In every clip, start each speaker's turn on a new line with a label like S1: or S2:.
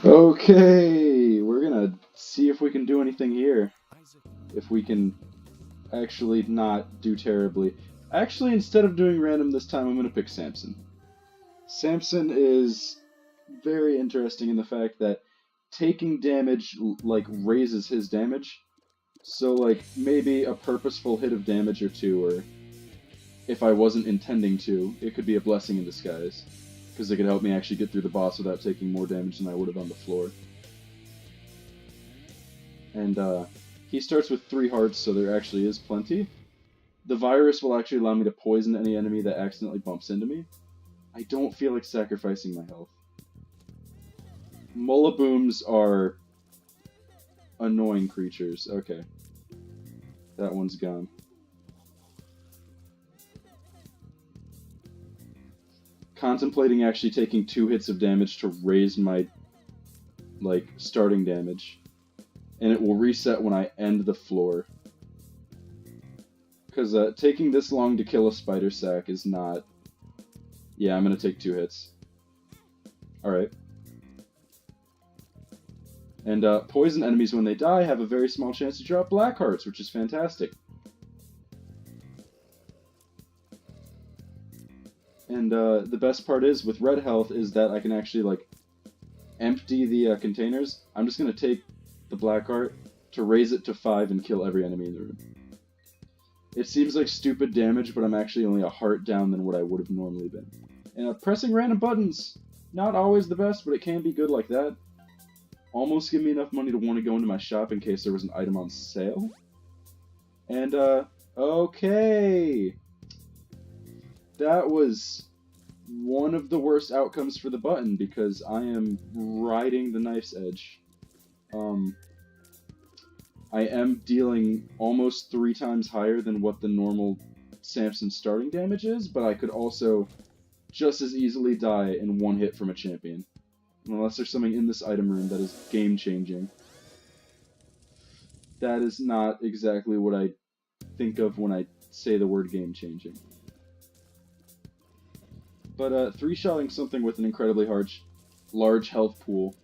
S1: Okay, we're gonna see if we can do anything here. If we can actually not do terribly. Actually, instead of doing random this time, I'm gonna pick Samson. Samson is very interesting in the fact that taking damage, like, raises his damage. So, like, maybe a purposeful hit of damage or two, or if I wasn't intending to, it could be a blessing in disguise. Because it could help me actually get through the boss without taking more damage than I would have on the floor. And he starts with 3 hearts, so there actually is plenty. The virus will actually allow me to poison any enemy that accidentally bumps into me. I don't feel like sacrificing my health. Mullabooms are annoying creatures. Okay. That one's gone. Contemplating actually taking 2 hits of damage to raise my, like, starting damage. And it will reset when I end the floor. Because taking this long to kill a spider sack is not... Yeah, I'm going to take 2 hits. Alright. And poison enemies, when they die, have a very small chance to drop black hearts, which is fantastic. And the best part is, with red health, is that I can actually, like, empty the containers. I'm just going to take the black heart to raise it to 5 and kill every enemy in the room. It seems like stupid damage, but I'm actually only a heart down than what I would have normally been. And pressing random buttons, not always the best, but it can be good like that. Almost give me enough money to want to go into my shop in case there was an item on sale. And, okay. That was one of the worst outcomes for the button, because I am riding the knife's edge. I am dealing almost 3 times higher than what the normal Samson starting damage is, but I could also just as easily die in 1 hit from a champion. Unless there's something in this item room that is game-changing. That is not exactly what I think of when I say the word game-changing. But 3-shotting something with an incredibly large health pool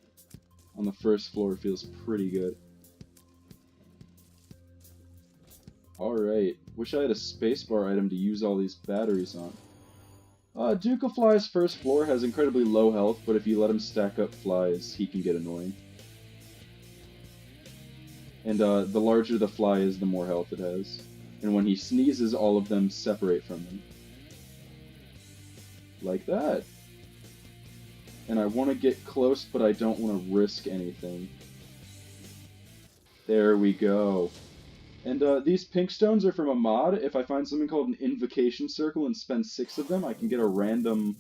S1: on the first floor feels pretty good. Alright, wish I had a spacebar item to use all these batteries on. Duke of Fly's first floor has incredibly low health, but if you let him stack up flies, he can get annoying. And the larger the fly is, the more health it has. And when he sneezes, all of them separate from him. Like that. And I want to get close, but I don't want to risk anything. There we go. And these pink stones are from a mod. If I find something called an invocation circle and spend 6 of them, I can get a random...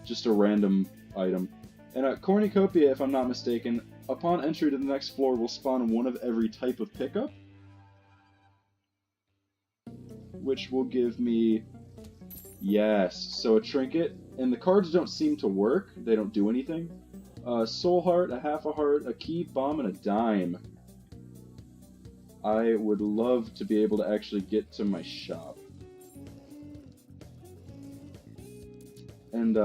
S1: just a random item. And cornucopia, if I'm not mistaken, upon entry to the next floor will spawn one of every type of pickup. Which will give me... Yes, so a trinket. And the cards don't seem to work. They don't do anything. Soul heart, a half a heart, a key, bomb, and a dime. I would love to be able to actually get to my shop. And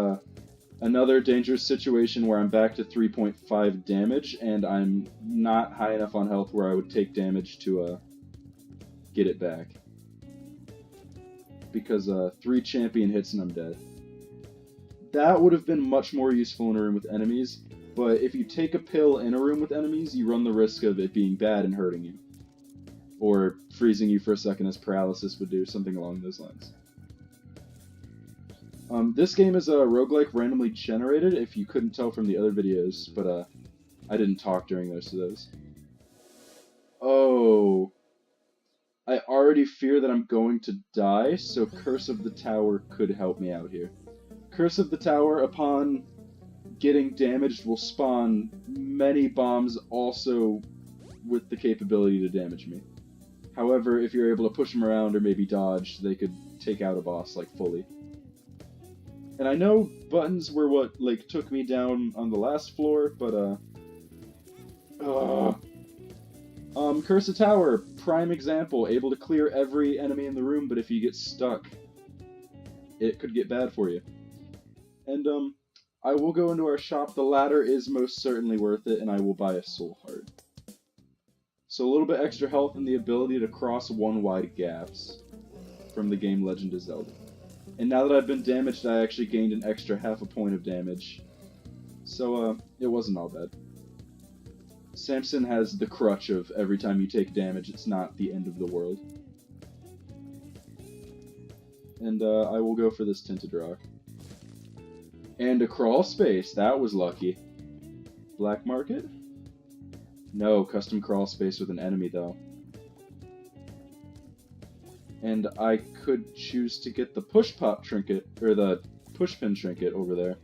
S1: another dangerous situation where I'm back to 3.5 damage and I'm not high enough on health where I would take damage to get it back. Because 3 champion hits and I'm dead. That would have been much more useful in a room with enemies, but if you take a pill in a room with enemies, you run the risk of it being bad and hurting you. Or freezing you for a second as paralysis would do, something along those lines. This game is a roguelike randomly generated, if you couldn't tell from the other videos, but I didn't talk during most of those. Oh. I already fear that I'm going to die, so Curse of the Tower could help me out here. Curse of the Tower, upon getting damaged, will spawn many bombs also with the capability to damage me. However, if you're able to push them around or maybe dodge, they could take out a boss, like, fully. And I know buttons were what, like, took me down on the last floor, but, Curse of Tower, prime example, able to clear every enemy in the room, but if you get stuck, it could get bad for you. And, I will go into our shop. The ladder is most certainly worth it, and I will buy a soul heart. So a little bit extra health and the ability to cross one-wide gaps from the game Legend of Zelda. And now that I've been damaged, I actually gained an extra half a point of damage. So, it wasn't all bad. Samson has the crutch of every time you take damage, it's not the end of the world. And, I will go for this Tinted Rock. And a crawl space, that was lucky. Black market? No, custom crawl space with an enemy, though. And I could choose to get the push pop trinket, or the push pin trinket over there.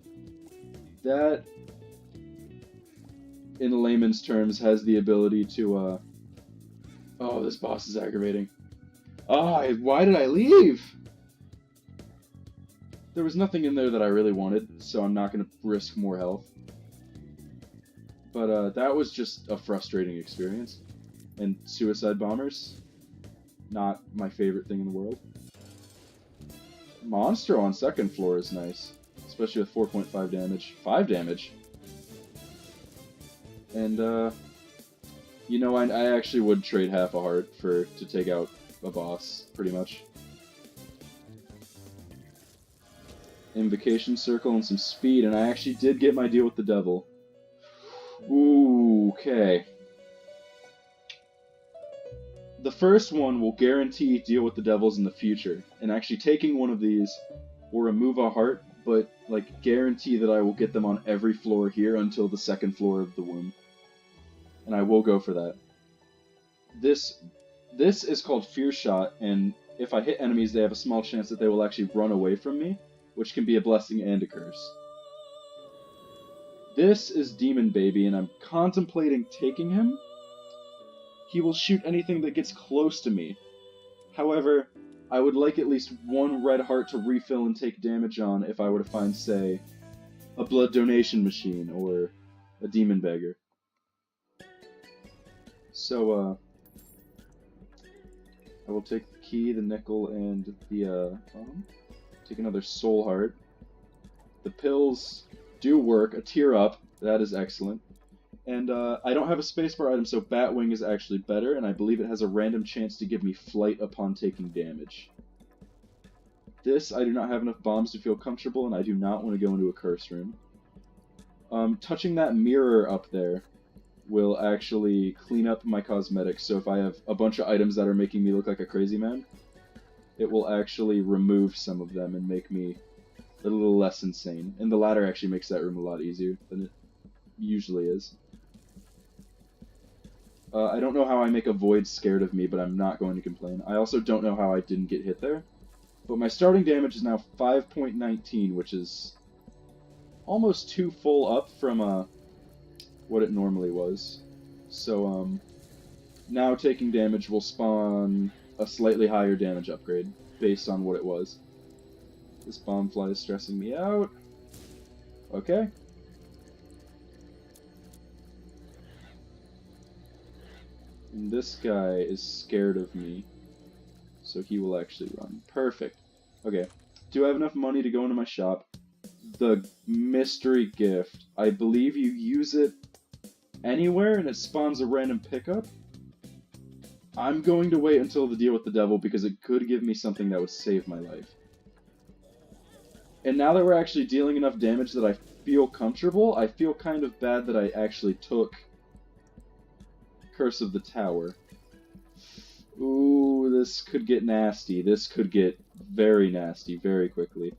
S1: That, in layman's terms, has the ability to, Oh, this boss is aggravating. Ah, why did I leave? There was nothing in there that I really wanted, so I'm not going to risk more health. But, that was just a frustrating experience. And suicide bombers, not my favorite thing in the world. Monstro on second floor is nice, especially with 4.5 damage. 5 damage! And, you know, I actually would trade half a heart to take out a boss, pretty much. Invocation Circle and some speed, and I actually did get my deal with the devil. Ooh, okay. The first one will guarantee deal with the devils in the future, and actually taking one of these will remove a heart, but, like, guarantee that I will get them on every floor here until the second floor of the womb. And I will go for that. This is called Fear Shot, and if I hit enemies, they have a small chance that they will actually run away from me, which can be a blessing and a curse. This is Demon Baby, and I'm contemplating taking him. He will shoot anything that gets close to me. However, I would like at least one red heart to refill and take damage on if I were to find, say, a blood donation machine or a demon beggar. So, I will take the key, the nickel, and the, take another soul heart. The pills do work. A tear up, that is excellent. And, I don't have a spacebar item, so Batwing is actually better, and I believe it has a random chance to give me flight upon taking damage. This, I do not have enough bombs to feel comfortable, and I do not want to go into a curse room. Touching that mirror up there will actually clean up my cosmetics, so if I have a bunch of items that are making me look like a crazy man, it will actually remove some of them and make me a little less insane. And the ladder actually makes that room a lot easier than it usually is. I don't know how I make a void scared of me, but I'm not going to complain. I also don't know how I didn't get hit there. But my starting damage is now 5.19, which is almost 2 full up from what it normally was. So, now taking damage will spawn a slightly higher damage upgrade, based on what it was. This bombfly is stressing me out. Okay. And this guy is scared of me, so he will actually run. Perfect. Okay. Do I have enough money to go into my shop? The mystery gift. I believe you use it anywhere and it spawns a random pickup. I'm going to wait until the deal with the devil because it could give me something that would save my life. And now that we're actually dealing enough damage that I feel comfortable, I feel kind of bad that I actually took Curse of the Tower. Ooh, this could get nasty. This could get very nasty very quickly.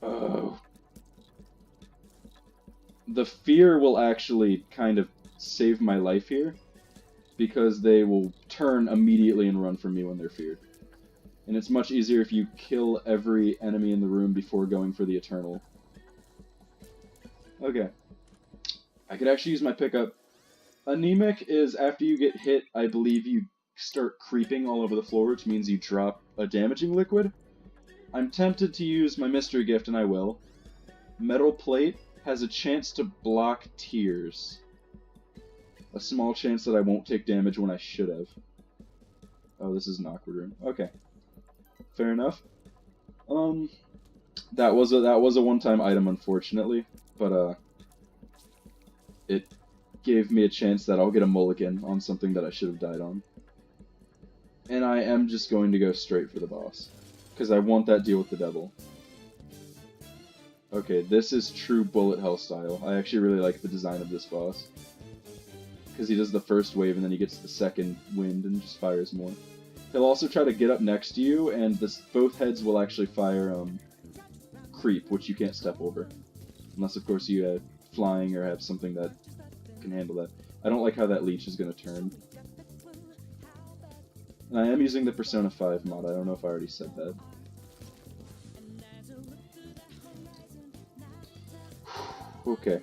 S1: Oh. The fear will actually kind of save my life here, because they will turn immediately and run from me when they're feared. And it's much easier if you kill every enemy in the room before going for the Eternal. Okay. I could actually use my pickup. Anemic is after you get hit, I believe you start creeping all over the floor, which means you drop a damaging liquid. I'm tempted to use my mystery gift, and I will. Metal plate has a chance to block tears. A small chance that I won't take damage when I should have. Oh, this is an awkward room. Okay. Fair enough. Um, that was a one-time item, unfortunately, but it gave me a chance that I'll get a mulligan on something that I should have died on. And I am just going to go straight for the boss, because I want that deal with the devil. Okay, this is true bullet hell style. I actually really like the design of this boss. Because he does the first wave and then he gets the second wind and just fires more. He'll also try to get up next to you, and both heads will actually fire creep, which you can't step over. Unless, of course, you have flying or have something that can handle that. I don't like how that leech is going to turn. And I am using the Persona 5 mod. I don't know if I already said that. Okay.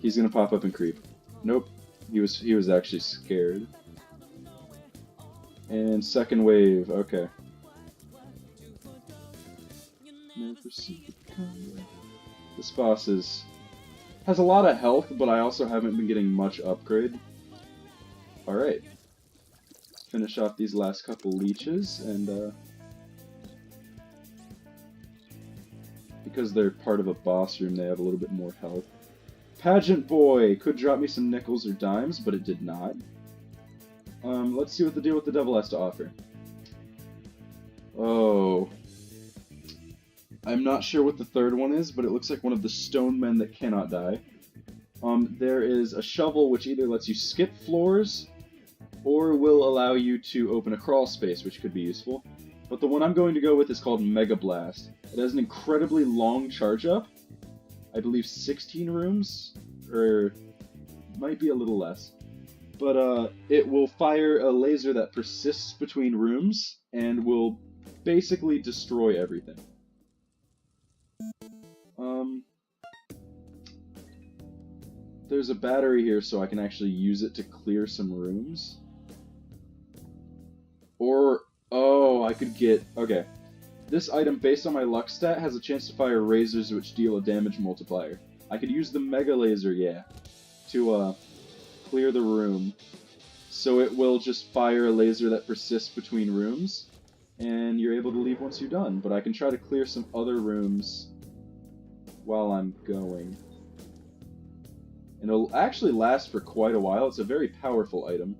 S1: He's going to pop up and creep. Nope. He was actually scared. And second wave, okay. Never see it come. This boss has a lot of health, but I also haven't been getting much upgrade. Alright. Finish off these last couple leeches, and because they're part of a boss room, they have a little bit more health. Pageant Boy could drop me some nickels or dimes, but it did not. Let's see what the deal with the devil has to offer. Oh. I'm not sure what the third one is, but it looks like one of the stone men that cannot die. There is a shovel which either lets you skip floors, or will allow you to open a crawl space, which could be useful. But the one I'm going to go with is called Mega Blast. It has an incredibly long charge up. I believe 16 rooms, or might be a little less. But it will fire a laser that persists between rooms and will basically destroy everything. There's a battery here, so I can actually use it to clear some rooms. Or, oh, I could get, okay. This item, based on my luck stat, has a chance to fire razors which deal a damage multiplier. I could use the Mega Laser, yeah, to clear the room. So it will just fire a laser that persists between rooms, and you're able to leave once you're done. But I can try to clear some other rooms while I'm going. And it'll actually last for quite a while. It's a very powerful item.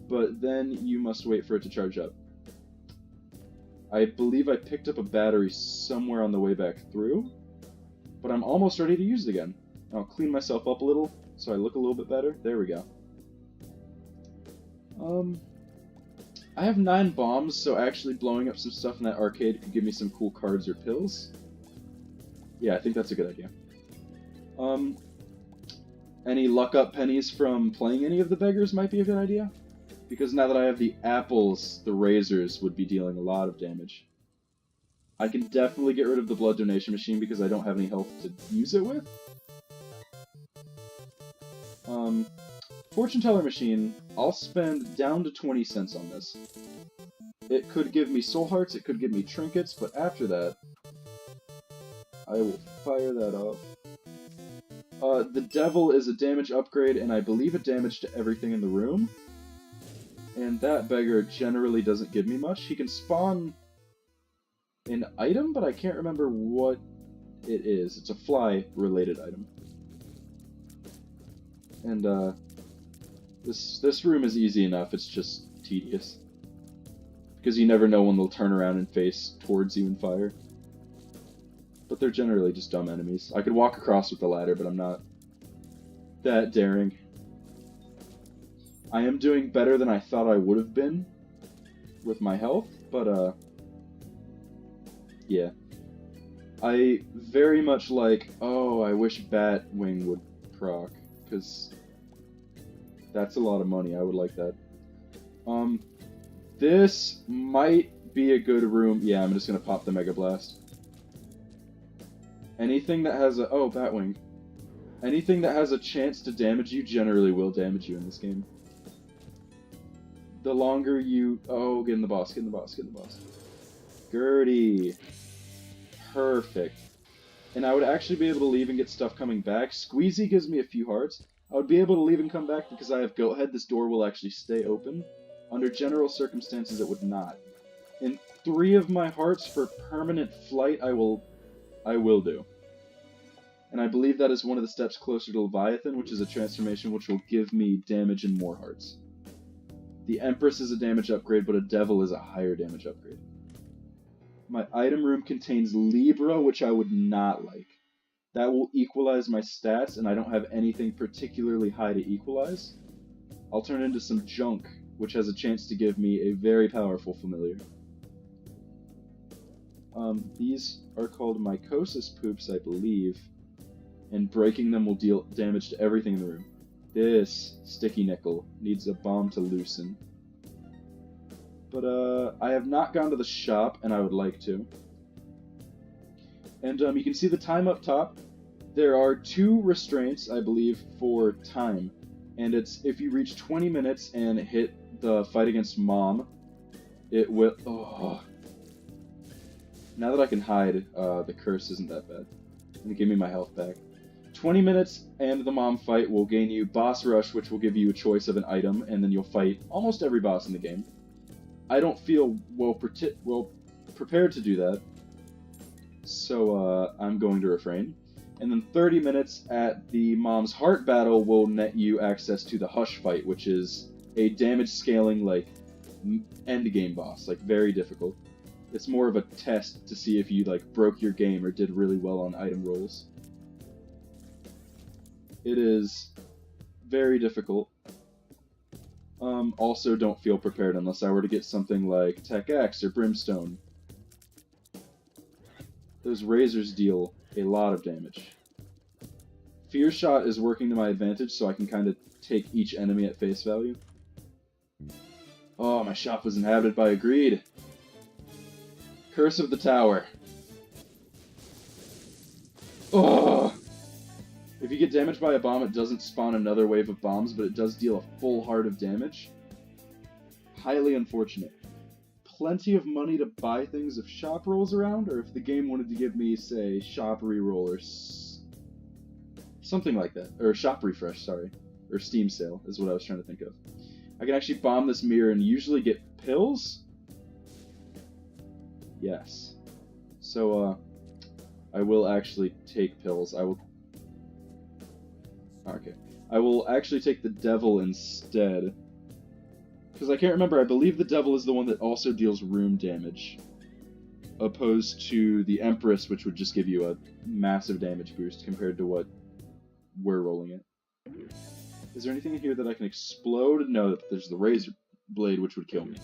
S1: But then you must wait for it to charge up. I believe I picked up a battery somewhere on the way back through, but I'm almost ready to use it again. I'll clean myself up a little so I look a little bit better. There we go. I have 9 bombs, so actually blowing up some stuff in that arcade could give me some cool cards or pills. Yeah, I think that's a good idea. Any luck up pennies from playing any of the beggars might be a good idea. Because now that I have the apples, the razors would be dealing a lot of damage. I can definitely get rid of the blood donation machine because I don't have any health to use it with. Fortune teller machine, I'll spend down to 20 cents on this. It could give me soul hearts, it could give me trinkets, but after that, I will fire that up. The devil is a damage upgrade, and I believe a damage to everything in the room. And that beggar generally doesn't give me much. He can spawn an item, but I can't remember what it is. It's a fly-related item. And, this room is easy enough, it's just tedious. Because you never know when they'll turn around and face towards you and fire. But they're generally just dumb enemies. I could walk across with the ladder, but I'm not that daring. I am doing better than I thought I would have been with my health, but, yeah. I very much like, oh, I wish Batwing would proc, because that's a lot of money. I would like that. This might be a good room. Yeah, I'm just gonna pop the Mega Blast. Anything that has a... oh, Batwing. Anything that has a chance to damage you generally will damage you in this game. The longer you... oh, get in the boss, get in the boss, get in the boss. Gertie. Perfect. And I would actually be able to leave and get stuff coming back. Squeezy gives me a few hearts. I would be able to leave and come back because I have Goat Head. This door will actually stay open. Under general circumstances, it would not. And 3 of my hearts for permanent flight, I will do. And I believe that is one of the steps closer to Leviathan, which is a transformation which will give me damage and more hearts. The Empress is a damage upgrade, but a Devil is a higher damage upgrade. My item room contains Libra, which I would not like. That will equalize my stats, and I don't have anything particularly high to equalize. I'll turn into some junk, which has a chance to give me a very powerful familiar. These are called Mycosis Poops, I believe, and breaking them will deal damage to everything in the room. This sticky nickel needs a bomb to loosen. But I have not gone to the shop, and I would like to. And you can see the time up top. There are 2 restraints, I believe, for time. And it's if you reach 20 minutes and hit the fight against Mom, it will... Oh. Now that I can hide, the curse isn't that bad. And give me my health back. 20 minutes and the Mom fight will gain you Boss Rush, which will give you a choice of an item, and then you'll fight almost every boss in the game. I don't feel well prepared to do that, so I'm going to refrain. And then 30 minutes at the Mom's Heart battle will net you access to the Hush fight, which is a damage scaling, like, endgame boss, like, very difficult. It's more of a test to see if you, like, broke your game or did really well on item rolls. It is very difficult. Also don't feel prepared unless I were to get something like Tech X or Brimstone. Those razors deal a lot of damage. Fear Shot is working to my advantage, so I can kind of take each enemy at face value. Oh, my shop was inhabited by a greed. Curse of the Tower. Oh! If you get damaged by a bomb, it doesn't spawn another wave of bombs, but it does deal a full heart of damage. Highly unfortunate. Plenty of money to buy things if shop rolls around, or if the game wanted to give me, say, shop reroll or something like that. Or shop refresh, sorry. Or Steam sale is what I was trying to think of. I can actually bomb this mirror and usually get pills? Yes. So, I will actually take pills. Okay. I will actually take the Devil instead. Because I can't remember, I believe the Devil is the one that also deals room damage. Opposed to the Empress, which would just give you a massive damage boost compared to what we're rolling it. Is there anything in here that I can explode? No, there's the Razor Blade, which would kill me.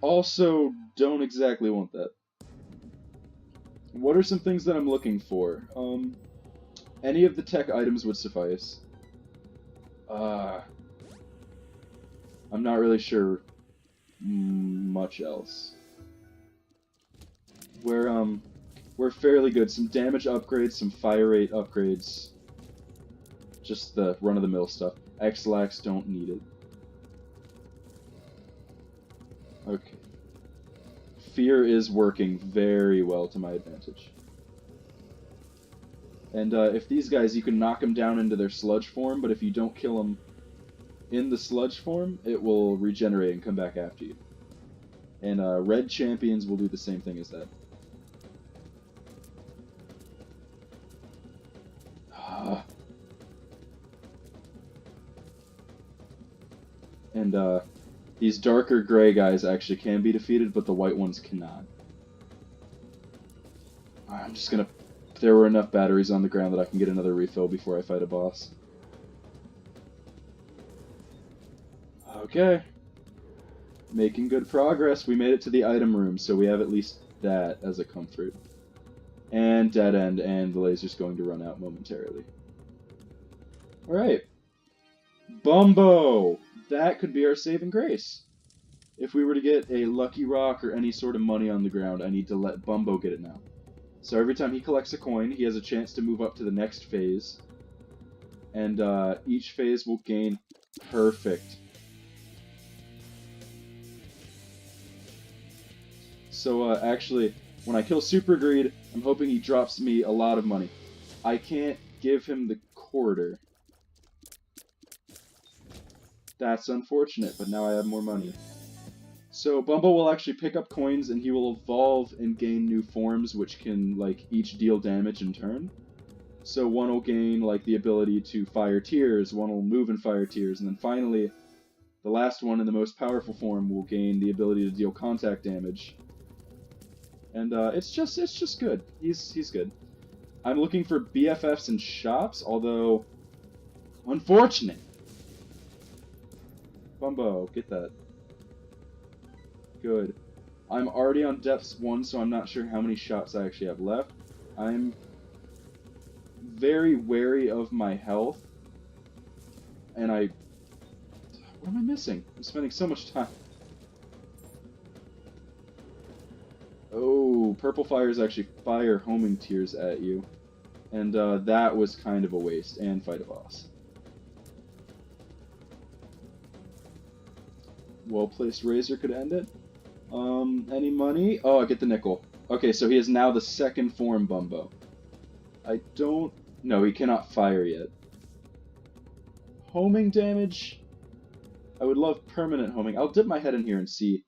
S1: Also, don't exactly want that. What are some things that I'm looking for? Any of the tech items would suffice. I'm not really sure much else. We're fairly good. Some damage upgrades, some fire rate upgrades. Just the run-of-the-mill stuff. X-Lax, don't need it. Okay. Fear is working very well to my advantage. And if these guys, you can knock them down into their sludge form, but if you don't kill them in the sludge form, it will regenerate and come back after you. And red champions will do the same thing as that. And these darker gray guys actually can be defeated, but the white ones cannot. I'm just gonna... There were enough batteries on the ground that I can get another refill before I fight a boss. Okay. Making good progress. We made it to the item room, so we have at least that as a comfort. And dead end, and the laser's going to run out momentarily. Alright. Bumbo! That could be our saving grace. If we were to get a lucky rock or any sort of money on the ground, I need to let Bumbo get it now. So every time he collects a coin, he has a chance to move up to the next phase. And each phase will gain... Perfect. So actually, when I kill Super Greed, I'm hoping he drops me a lot of money. I can't give him the quarter. That's unfortunate, but now I have more money. So Bumbo will actually pick up coins and he will evolve and gain new forms which can like each deal damage in turn. So one will gain like the ability to fire tears, one will move and fire tears, and then finally the last one in the most powerful form will gain the ability to deal contact damage. And it's just good. He's good. I'm looking for BFFs and shops, although unfortunate. Bumbo, get that. Good. I'm already on depths 1, so I'm not sure how many shops I actually have left. I'm very wary of my health. And what am I missing? I'm spending so much time. Oh, purple fires actually fire homing tears at you. And that was kind of a waste. And fight a boss. Well-placed razor could end it. Any money? Oh, I get the nickel. Okay, so he is now the second form Bumbo. I don't... No, he cannot fire yet. Homing damage? I would love permanent homing. I'll dip my head in here and see.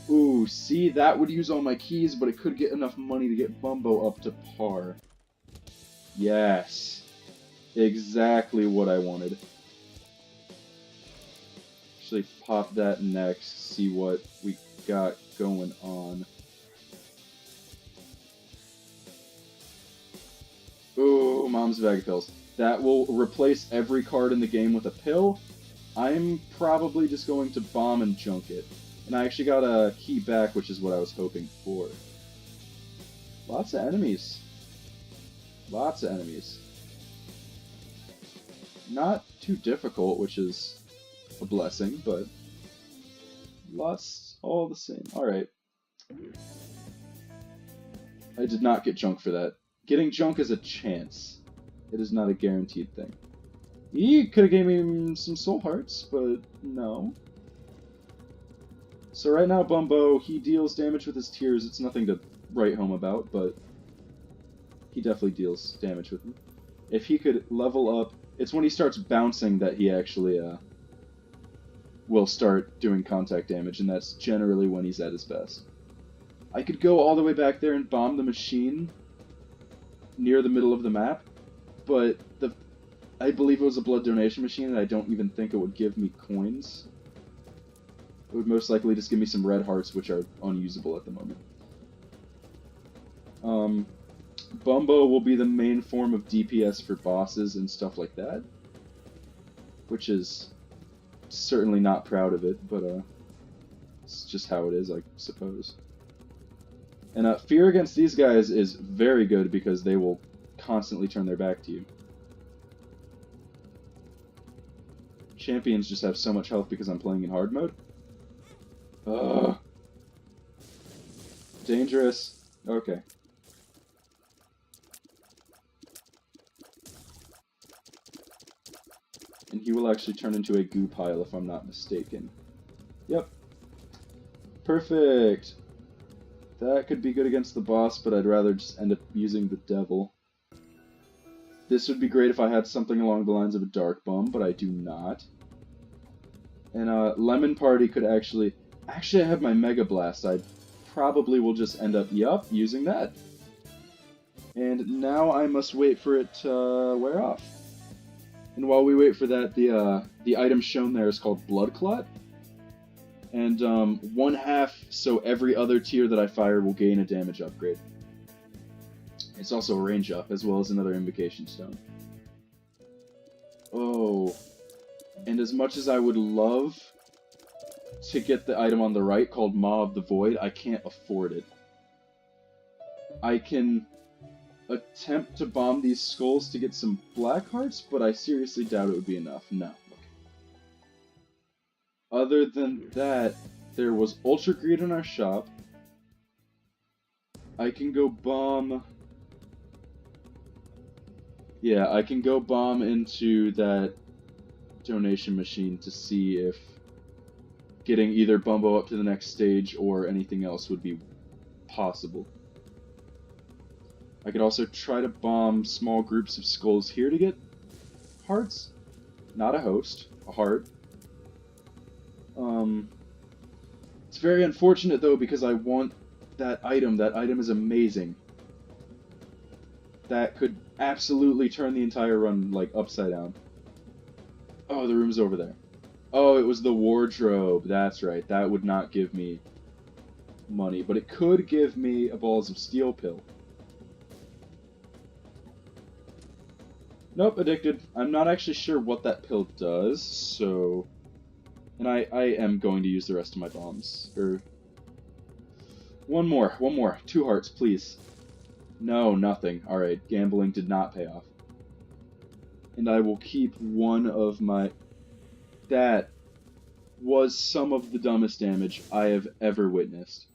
S1: Ooh, see, that would use all my keys, but it could get enough money to get Bumbo up to par. Yes. Exactly what I wanted. Actually, pop that next, see what we got going on. Ooh, Mom's Bag of Pills. That will replace every card in the game with a pill. I'm probably just going to bomb and junk it. And I actually got a key back, which is what I was hoping for. Lots of enemies. Lots of enemies. Not too difficult, which is a blessing, but lots all the same. Alright. I did not get junk for that. Getting junk is a chance. It is not a guaranteed thing. He could have gave me some soul hearts, but no. So right now, Bumbo, he deals damage with his tears. It's nothing to write home about, but he definitely deals damage with them. If he could level up, it's when he starts bouncing that he actually will start doing contact damage, and that's generally when he's at his best. I could go all the way back there and bomb the machine near the middle of the map, but I believe it was a blood donation machine, and I don't even think it would give me coins. It would most likely just give me some red hearts, which are unusable at the moment. Bumbo will be the main form of DPS for bosses and stuff like that, which is certainly not proud of it, but it's just how it is, I suppose. And fear against these guys is very good because they will constantly turn their back to you. Champions just have so much health because I'm playing in hard mode. Ugh. Dangerous. Okay. And he will actually turn into a goo pile if I'm not mistaken. Yep. Perfect. That could be good against the boss, but I'd rather just end up using the devil. This would be great if I had something along the lines of a dark bomb, but I do not. And Lemon Party could actually... Actually, I have my Mega Blast. I probably will just end up, using that. And now I must wait for it to wear off. And while we wait for that, the item shown there is called Blood Clot. And 1/2, so every other tier that I fire will gain a damage upgrade. It's also a range up, as well as another Invocation Stone. Oh. And as much as I would love to get the item on the right called Maw of the Void, I can't afford it. I can attempt to bomb these skulls to get some black hearts, but I seriously doubt it would be enough. No. Other than that, there was Ultra Greed in our shop. I can go bomb... Yeah, I can go bomb into that donation machine to see if getting either Bumbo up to the next stage or anything else would be possible. I could also try to bomb small groups of skulls here to get hearts. Not a host, a heart. It's very unfortunate, though, because I want that item. That item is amazing. That could absolutely turn the entire run, like, upside down. Oh, the room's over there. Oh, it was the wardrobe. That's right. That would not give me money, but it could give me a Balls of Steel pill. Nope, addicted. I'm not actually sure what that pill does, so... And I am going to use the rest of my bombs. One more. 2 hearts, please. No, nothing. Alright, gambling did not pay off. And I will keep one of my... That was some of the dumbest damage I have ever witnessed.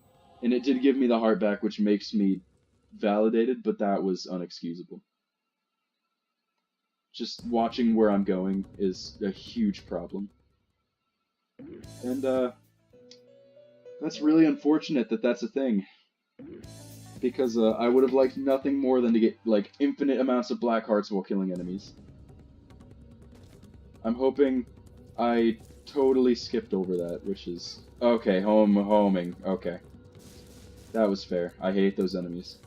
S1: And it did give me the heart back, which makes me validated, but that was unexcusable. Just watching where I'm going is a huge problem. And, that's really unfortunate that that's a thing. Because, I would have liked nothing more than to get, like, infinite amounts of black hearts while killing enemies. I'm hoping I totally skipped over that, which is... Okay, homing. Okay. That was fair. I hate those enemies.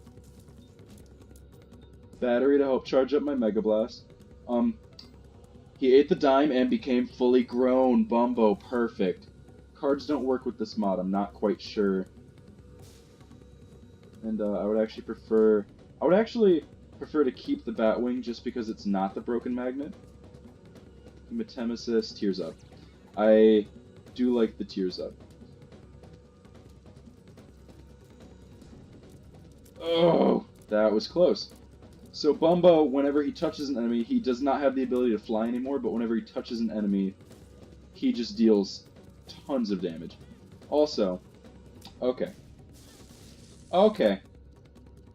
S1: Battery to help charge up my Mega Blast. He ate the dime and became fully grown. Bumbo, perfect. Cards don't work with this mod, I'm not quite sure. And I would actually prefer to keep the Batwing just because it's not the broken magnet. Hematemesis, Tears Up. I do like the Tears Up. Oh, that was close. So Bumbo, whenever he touches an enemy, he does not have the ability to fly anymore, but whenever he touches an enemy, he just deals tons of damage. Also, okay.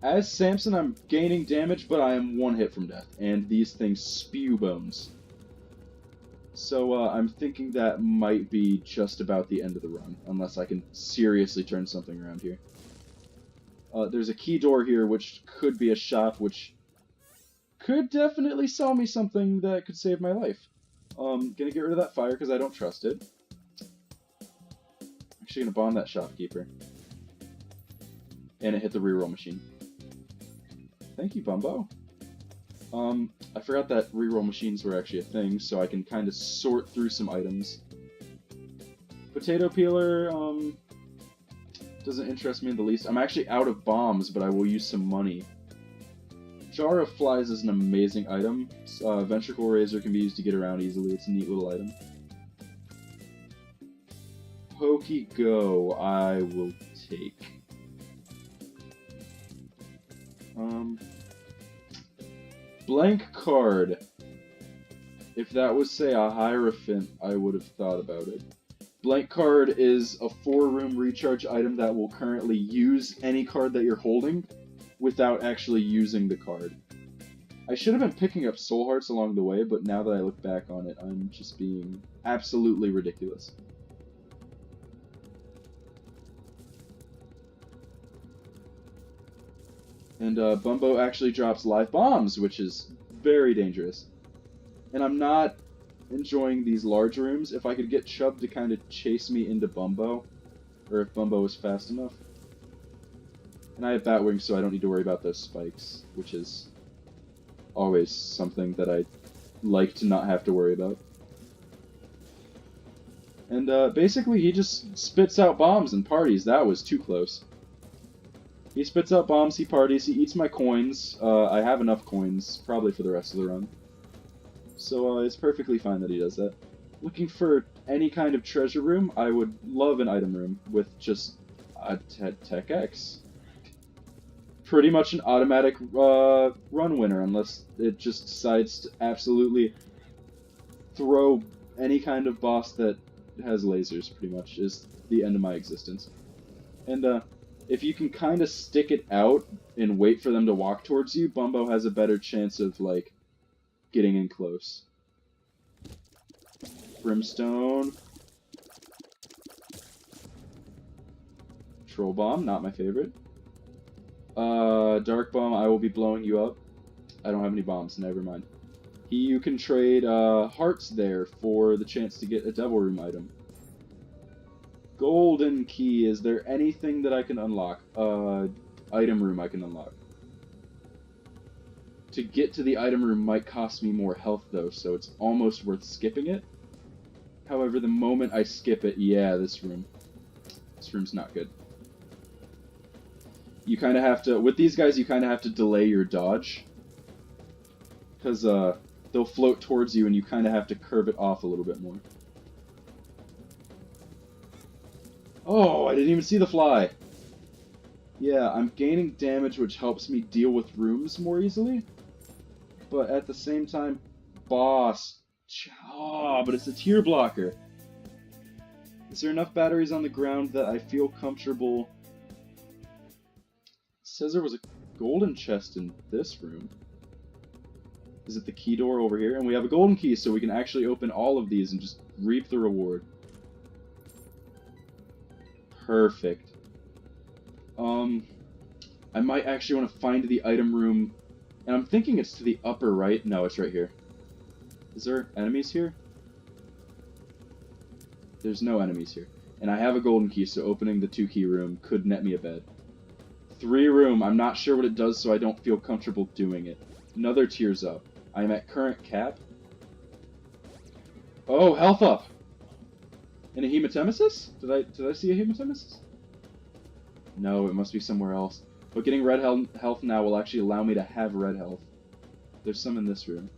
S1: As Samson, I'm gaining damage, but I am 1 hit from death, and these things spew bones. So I'm thinking that might be just about the end of the run, unless I can seriously turn something around here. There's a key door here, which could be a shop, which could definitely sell me something that could save my life. Gonna get rid of that fire because I don't trust it. Actually gonna bomb that shopkeeper. And it hit the reroll machine. Thank you, Bumbo. I forgot that reroll machines were actually a thing, so I can kind of sort through some items. Potato peeler, doesn't interest me in the least. I'm actually out of bombs, but I will use some money. Jar of Flies is an amazing item. Ventricle Razor can be used to get around easily. It's a neat little item. Pokey Go, I will take. Blank Card. If that was, say, a Hierophant, I would have thought about it. Blank Card is a 4-room recharge item that will currently use any card that you're holding without actually using the card. I should have been picking up Soul Hearts along the way, but now that I look back on it, I'm just being absolutely ridiculous. And Bumbo actually drops live bombs, which is very dangerous. And I'm not enjoying these large rooms. If I could get Chubb to kind of chase me into Bumbo, or if Bumbo is fast enough. And I have Batwing, so I don't need to worry about those spikes, which is always something that I like to not have to worry about. And basically he just spits out bombs and parties. That was too close. He spits out bombs, he parties, he eats my coins. I have enough coins, probably for the rest of the run. So it's perfectly fine that he does that. Looking for any kind of treasure room, I would love an item room with just a Tech X. Pretty much an automatic run winner, unless it just decides to absolutely throw any kind of boss that has lasers, pretty much, is the end of my existence. And if you can kind of stick it out and wait for them to walk towards you, Bumbo has a better chance of, like, getting in close. Brimstone. Troll Bomb, not my favorite. Dark Bomb, I will be blowing you up. I don't have any bombs, never mind. You can trade hearts there for the chance to get a Devil Room item. Golden key. Is there anything that I can unlock? Item room I can unlock. To get to the item room might cost me more health though, so it's almost worth skipping it. However, the moment I skip it, yeah, this room's not good. You kind of have to, with these guys, you kind of have to delay your dodge. Because they'll float towards you and you kind of have to curve it off a little bit more. Oh, I didn't even see the fly. Yeah, I'm gaining damage, which helps me deal with rooms more easily. But at the same time, boss. Oh, but it's a tier blocker. Is there enough batteries on the ground that I feel comfortable? It says there was a golden chest in this room. Is it the key door over here? And we have a golden key, so we can actually open all of these and just reap the reward. Perfect. I might actually want to find the item room, and I'm thinking it's to the upper right. No, it's right here. Is there enemies here? There's no enemies here. And I have a golden key, so opening the 2-key room could net me a bed. 3 room, I'm not sure what it does, so I don't feel comfortable doing it. Another tiers up. I'm at current cap. Oh, health up! And a hematemesis? Did I see a hematemesis? No, it must be somewhere else. But getting red health now will actually allow me to have red health. There's some in this room.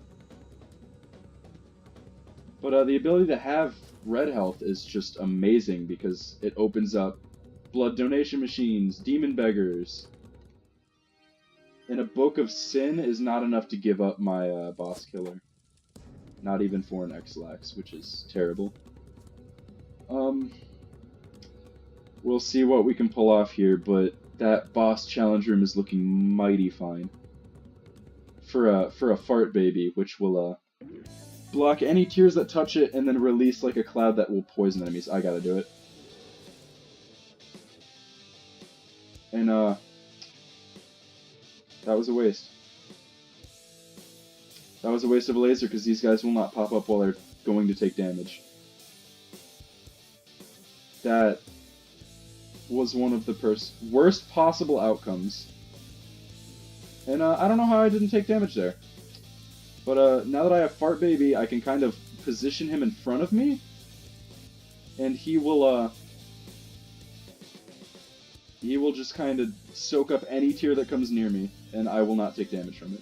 S1: But the ability to have red health is just amazing because it opens up blood donation machines, demon beggars. And a book of sin is not enough to give up my boss killer. Not even for an X-Lax, which is terrible. We'll see what we can pull off here, but that boss challenge room is looking mighty fine. For a fart baby, which will block any tears that touch it and then release like a cloud that will poison enemies. I gotta do it. And that was a waste. That was a waste of a laser because these guys will not pop up while they're going to take damage. That was one of the worst possible outcomes. And I don't know how I didn't take damage there. But now that I have Fart Baby, I can kind of position him in front of me. And he will just kind of soak up any tier that comes near me, and I will not take damage from it.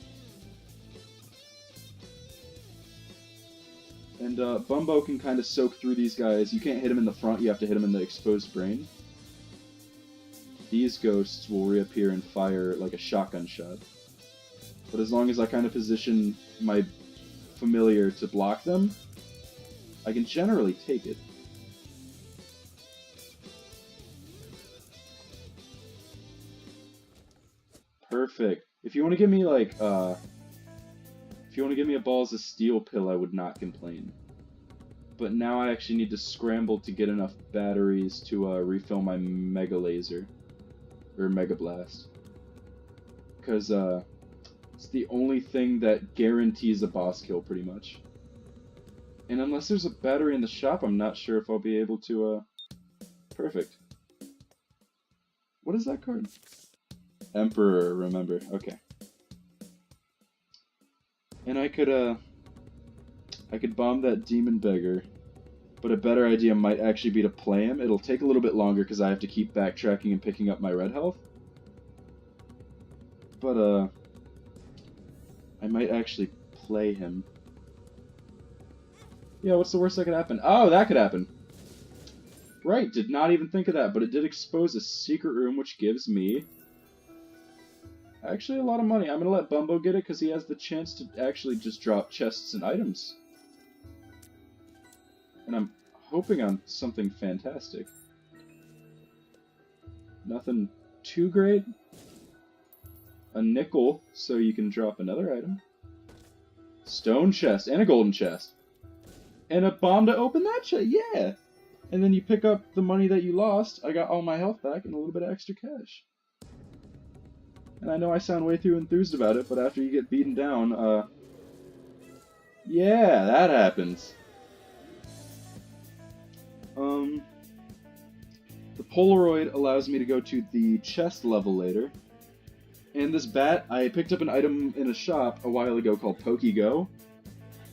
S1: And Bumbo can kind of soak through these guys. You can't hit him in the front, you have to hit him in the exposed brain. These ghosts will reappear and fire like a shotgun shot. But as long as I kind of position my familiar to block them, I can generally take it. Perfect. If you want to give me like, if you want to give me a Balls of Steel pill, I would not complain. But now I actually need to scramble to get enough batteries to refill my Mega Laser. Or Mega Blast. Because it's the only thing that guarantees a boss kill, pretty much. And unless there's a battery in the shop, I'm not sure if I'll be able to, Perfect. What is that card? Emperor, remember. Okay. And I could bomb that Demon Beggar. But a better idea might actually be to play him. It'll take a little bit longer because I have to keep backtracking and picking up my red health. But, I might actually play him. Yeah, what's the worst that could happen? Oh, that could happen! Right, did not even think of that, but it did expose a secret room which gives me actually a lot of money. I'm gonna let Bumbo get it because he has the chance to actually just drop chests and items. And I'm hoping on something fantastic. Nothing too great. A nickel, so you can drop another item. Stone chest, and a golden chest. And a bomb to open that chest, yeah! And then you pick up the money that you lost. I got all my health back and a little bit of extra cash. And I know I sound way too enthused about it, but after you get beaten down, yeah, that happens. Polaroid allows me to go to the chest level later. And this bat, I picked up an item in a shop a while ago called PokeGo,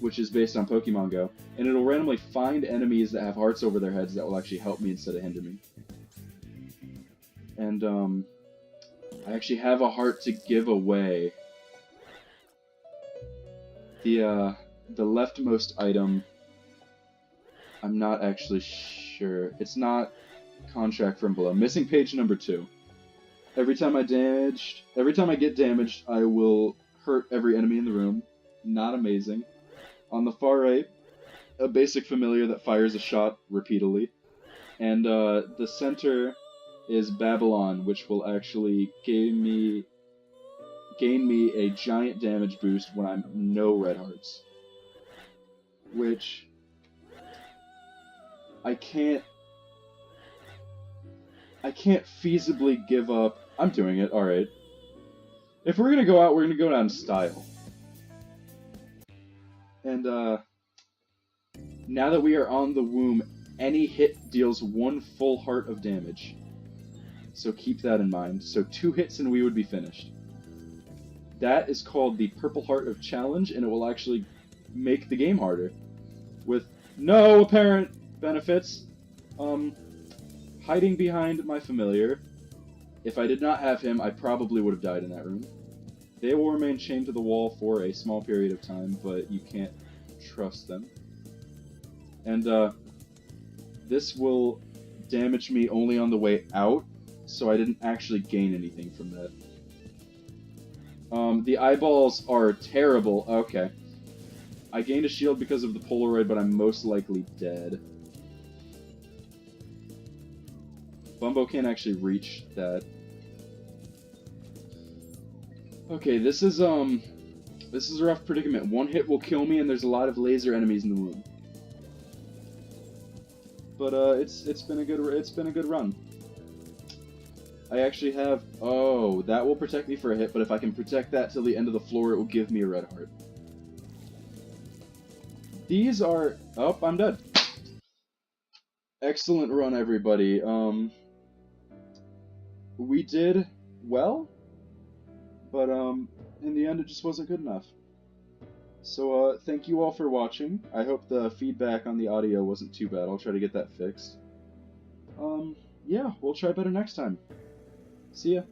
S1: which is based on Pokemon Go, and it'll randomly find enemies that have hearts over their heads that will actually help me instead of hinder me. And, I actually have a heart to give away. The leftmost item, I'm not actually sure. It's not contract from below. Missing page number 2. Every time I get damaged, I will hurt every enemy in the room. Not amazing. On the far right, a basic familiar that fires a shot repeatedly. And the center is Babylon, which will actually gain me a giant damage boost when I'm no red hearts. Which I can't feasibly give up. I'm doing it, alright. If we're gonna go out, we're gonna go down in style. And, now that we are on the womb, any hit deals 1 full heart of damage. So keep that in mind. So 2 hits and we would be finished. That is called the Purple Heart of Challenge, and it will actually make the game harder. With no apparent benefits. Hiding behind my familiar. If I did not have him, I probably would have died in that room. They will remain chained to the wall for a small period of time, but you can't trust them. And this will damage me only on the way out, so I didn't actually gain anything from that. The eyeballs are terrible. Okay. I gained a shield because of the Polaroid, but I'm most likely dead. Bumbo can't actually reach that. Okay, this is a rough predicament. 1 hit will kill me, and there's a lot of laser enemies in the room. But it's been a good run. I actually have that will protect me for a hit, but if I can protect that till the end of the floor, it will give me a red heart. These are I'm dead. Excellent run, everybody. We did well, but in the end it just wasn't good enough. So thank you all for watching. I hope the feedback on the audio wasn't too bad. I'll try to get that fixed. Yeah, we'll try better next time. See ya.